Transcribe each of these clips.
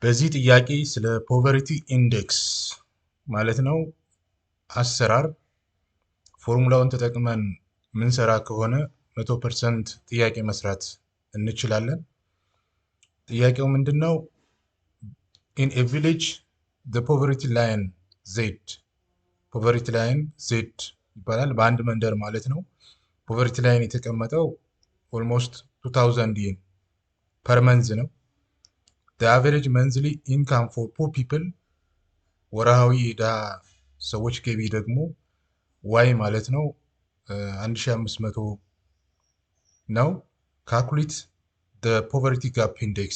በዚህ ጥያቄ ስለ ፖቨርቲ ኢንዴክስ ማለት ነው አሰራር ፎርሙላውን ተጠቅመን ምንሰራ ከሆነ 100% ጥያቄ መስራት እንችላለን። ጥያቄው ምንድነው? in a village the poverty line z ይባላል። በአንድ መንደር ማለት ነው። ፖቨርቲ ላይን የተቀመጠው ኦልሞስት 2000 yen ፐር መንዝ ነው። the average monthly income for poor people ወርሃዊ የድሃ ሰዎች ገቢ ደግሞ ዋይ ማለት ነው 1500 ነው። ካልኩሌት the poverty gap index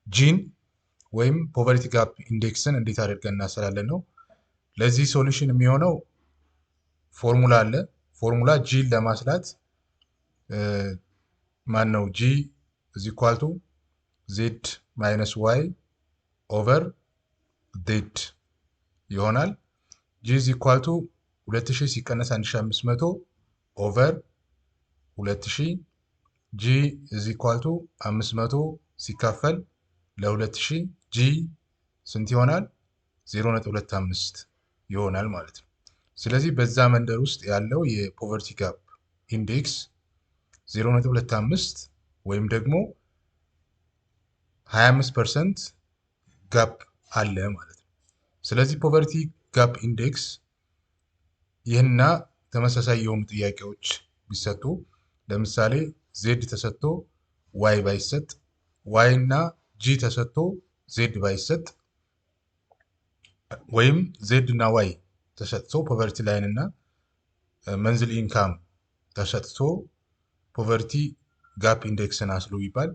ጂን ወይም ፖቨርቲ ጋፕ ኢንዴክስን እንዴት አድርገን እናሰላለን ነው። ለዚህ ሶሉሽን የሚሆነው ፎርሙላ አለ። ፎርሙላ ጂን ለማስላት ማን ነው ጂ is equal to ዜድ ማይነስ ዋይ ኦቨር ዜድ ይሆናል። ጂ is equal to 2000 ሲቀነስ 1500 ኦቨር 2000 ጂ is equal to 500 ሲካፈል ለ2000 ጂ ስንት ይሆናል? 0.25 ይሆናል ማለት ነው። ስለዚህ በዛ መንደር ውስጥ ያለው የፖቨርቲ ጋፕ ኢንዴክስ 0.25 ወይም ደግሞ 25% ጋፕ አለ ማለት ነው። ስለዚህ ፖቨርቲ ጋፕ ኢንዴክስ ይህና ተመሳሳይ የሆኑ ጥያቄዎች ቢሰጡ ለምሳሌ ዜድ ተሰጥቶ ዋይ ባይሰጥ፣ ዋይ እና ጂ ተሰጥቶ ዜድ ባይሰጥ ወይም ዜድ እና ዋይ ተሰጥቶ ፖቨርቲ ላይን እና መንዝል ኢንካም ተሰጥቶ ፖቨርቲ ጋፕ ኢንዴክስን አስሉ ይባል።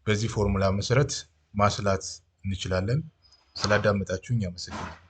በዚህ ፎርሙላ መሰረት ማስላት እንችላለን። ስላዳመጣችሁኝ አመሰግናለሁ።